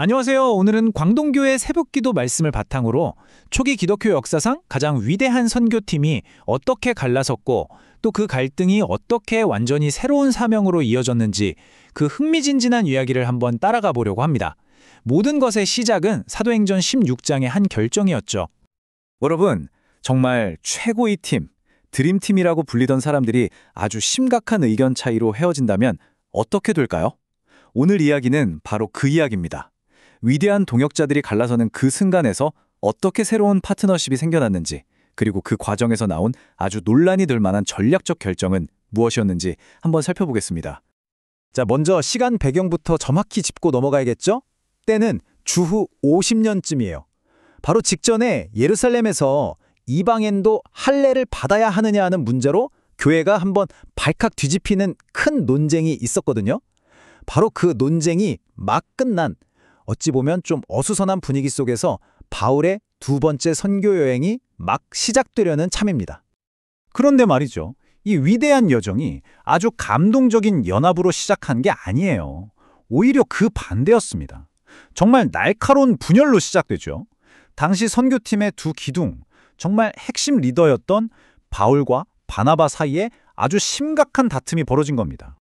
안녕하세요. 오늘은 광동교회 새벽기도 말씀을 바탕으로 초기 기독교 역사상 가장 위대한 선교팀이 어떻게 갈라섰고 또 그 갈등이 어떻게 완전히 새로운 사명으로 이어졌는지 그 흥미진진한 이야기를 한번 따라가 보려고 합니다. 모든 것의 시작은 사도행전 16장의 한 결정이었죠. 여러분, 정말 최고의 팀, 드림팀이라고 불리던 사람들이 아주 심각한 의견 차이로 헤어진다면 어떻게 될까요? 오늘 이야기는 바로 그 이야기입니다. 위대한 동역자들이 갈라서는 그 순간에서 어떻게 새로운 파트너십이 생겨났는지, 그리고 그 과정에서 나온 아주 논란이 될 만한 전략적 결정은 무엇이었는지 한번 살펴보겠습니다. 자, 먼저 시간 배경부터 정확히 짚고 넘어가야겠죠? 때는 주후 50년쯤이에요. 바로 직전에 예루살렘에서 이방인도 할례를 받아야 하느냐 하는 문제로 교회가 한번 발칵 뒤집히는 큰 논쟁이 있었거든요. 바로 그 논쟁이 막 끝난, 어찌 보면 좀 어수선한 분위기 속에서 바울의 두 번째 선교 여행이 막 시작되려는 참입니다. 그런데 말이죠. 이 위대한 여정이 아주 감동적인 연합으로 시작한 게 아니에요. 오히려 그 반대였습니다. 정말 날카로운 분열로 시작되죠. 당시 선교팀의 두 기둥, 정말 핵심 리더였던 바울과 바나바 사이에 아주 심각한 다툼이 벌어진 겁니다.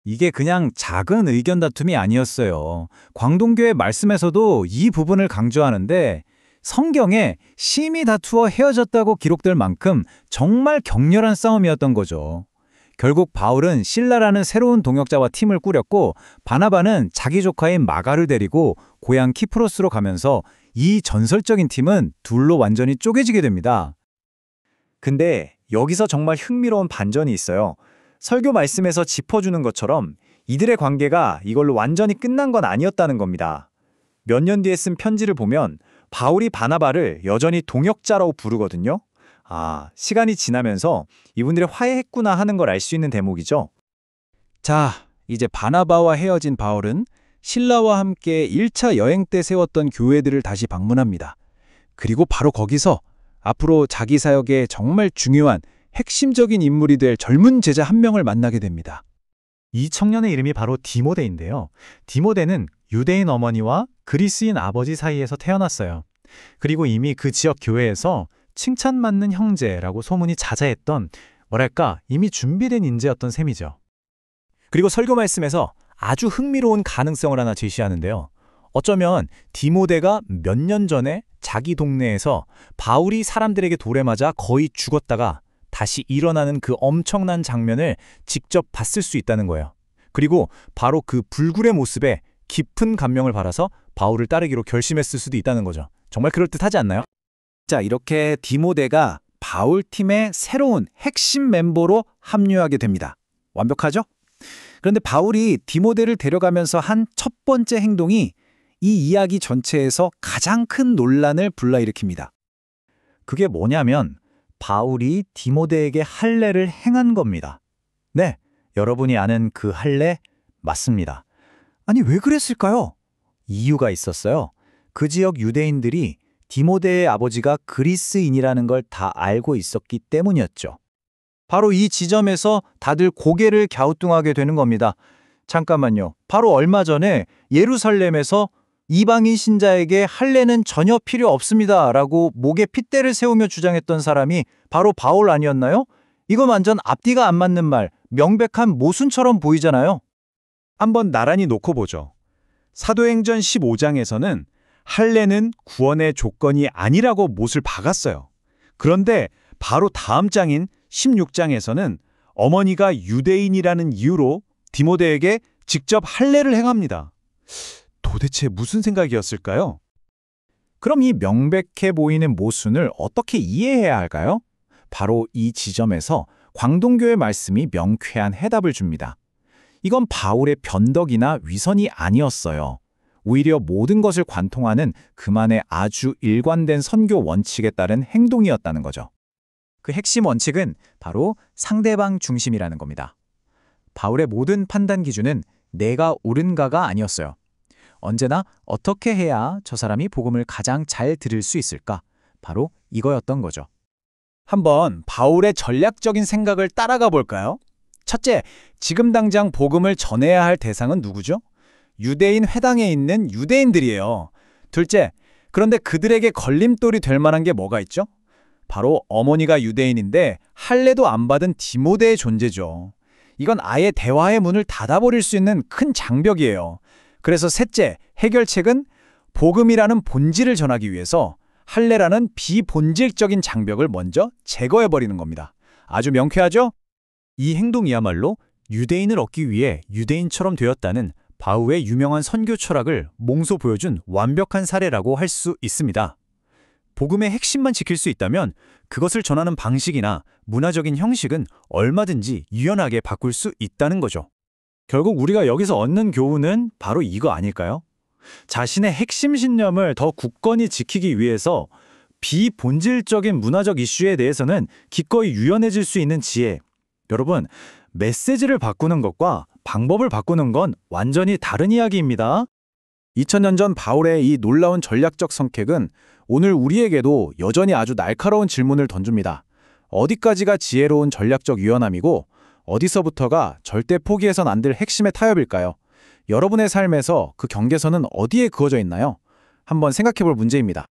이게 그냥 작은 의견 다툼이 아니었어요. 광동교회 말씀에서도 이 부분을 강조하는데 성경에 심히 다투어 헤어졌다고 기록될 만큼 정말 격렬한 싸움이었던 거죠. 결국 바울은 실라라는 새로운 동역자와 팀을 꾸렸고 바나바는 자기 조카인 마가를 데리고 고향 키프로스로 가면서 이 전설적인 팀은 둘로 완전히 쪼개지게 됩니다. 근데 여기서 정말 흥미로운 반전이 있어요. 설교 말씀에서 짚어주는 것처럼 이들의 관계가 이걸로 완전히 끝난 건 아니었다는 겁니다. 몇 년 뒤에 쓴 편지를 보면 바울이 바나바를 여전히 동역자라고 부르거든요. 아, 시간이 지나면서 이분들이 화해했구나 하는 걸 알 수 있는 대목이죠. 자, 이제 바나바와 헤어진 바울은 실라와 함께 1차 여행 때 세웠던 교회들을 다시 방문합니다. 그리고 바로 거기서 앞으로 자기 사역에 정말 중요한 핵심적인 인물이 될 젊은 제자 한 명을 만나게 됩니다. 이 청년의 이름이 바로 디모데인데요. 디모데는 유대인 어머니와 그리스인 아버지 사이에서 태어났어요. 그리고 이미 그 지역 교회에서 칭찬받는 형제라고 소문이 자자했던, 뭐랄까, 이미 준비된 인재였던 셈이죠. 그리고 설교 말씀에서 아주 흥미로운 가능성을 하나 제시하는데요. 어쩌면 디모데가 몇 년 전에 자기 동네에서 바울이 사람들에게 돌에 맞아 거의 죽었다가 다시 일어나는 그 엄청난 장면을 직접 봤을 수 있다는 거예요. 그리고 바로 그 불굴의 모습에 깊은 감명을 받아서 바울을 따르기로 결심했을 수도 있다는 거죠. 정말 그럴듯하지 않나요? 자, 이렇게 디모데가 바울 팀의 새로운 핵심 멤버로 합류하게 됩니다. 완벽하죠? 그런데 바울이 디모데를 데려가면서 한 첫 번째 행동이 이 이야기 전체에서 가장 큰 논란을 불러일으킵니다. 그게 뭐냐면 바울이 디모데에게 할례를 행한 겁니다. 네, 여러분이 아는 그 할례 맞습니다. 아니, 왜 그랬을까요? 이유가 있었어요. 그 지역 유대인들이 디모데의 아버지가 그리스인이라는 걸 다 알고 있었기 때문이었죠. 바로 이 지점에서 다들 고개를 갸우뚱하게 되는 겁니다. 잠깐만요. 바로 얼마 전에 예루살렘에서 이방인 신자에게 할례는 전혀 필요 없습니다 라고 목에 핏대를 세우며 주장했던 사람이 바로 바울 아니었나요? 이건 완전 앞뒤가 안 맞는 말, 명백한 모순처럼 보이잖아요. 한번 나란히 놓고 보죠. 사도행전 15장에서는 할례는 구원의 조건이 아니라고 못을 박았어요. 그런데 바로 다음 장인 16장에서는 어머니가 유대인이라는 이유로 디모데에게 직접 할례를 행합니다. 도대체 무슨 생각이었을까요? 그럼 이 명백해 보이는 모순을 어떻게 이해해야 할까요? 바로 이 지점에서 광동교회 말씀이 명쾌한 해답을 줍니다. 이건 바울의 변덕이나 위선이 아니었어요. 오히려 모든 것을 관통하는 그만의 아주 일관된 선교 원칙에 따른 행동이었다는 거죠. 그 핵심 원칙은 바로 상대방 중심이라는 겁니다. 바울의 모든 판단 기준은 내가 옳은가가 아니었어요. 언제나 어떻게 해야 저 사람이 복음을 가장 잘 들을 수 있을까? 바로 이거였던 거죠. 한번 바울의 전략적인 생각을 따라가 볼까요? 첫째, 지금 당장 복음을 전해야 할 대상은 누구죠? 유대인 회당에 있는 유대인들이에요. 둘째, 그런데 그들에게 걸림돌이 될 만한 게 뭐가 있죠? 바로 어머니가 유대인인데 할례도 안 받은 디모데의 존재죠. 이건 아예 대화의 문을 닫아버릴 수 있는 큰 장벽이에요. 그래서 셋째, 해결책은 복음이라는 본질을 전하기 위해서 할례라는 비본질적인 장벽을 먼저 제거해버리는 겁니다. 아주 명쾌하죠? 이 행동이야말로 유대인을 얻기 위해 유대인처럼 되었다는 바우의 유명한 선교 철학을 몸소 보여준 완벽한 사례라고 할 수 있습니다. 복음의 핵심만 지킬 수 있다면 그것을 전하는 방식이나 문화적인 형식은 얼마든지 유연하게 바꿀 수 있다는 거죠. 결국 우리가 여기서 얻는 교훈은 바로 이거 아닐까요? 자신의 핵심 신념을 더 굳건히 지키기 위해서 비본질적인 문화적 이슈에 대해서는 기꺼이 유연해질 수 있는 지혜. 여러분, 메시지를 바꾸는 것과 방법을 바꾸는 건 완전히 다른 이야기입니다. 2000년 전 바울의 이 놀라운 전략적 선택은 오늘 우리에게도 여전히 아주 날카로운 질문을 던집니다. 어디까지가 지혜로운 전략적 유연함이고 어디서부터가 절대 포기해선 안 될 핵심의 타협일까요? 여러분의 삶에서 그 경계선은 어디에 그어져 있나요? 한번 생각해 볼 문제입니다.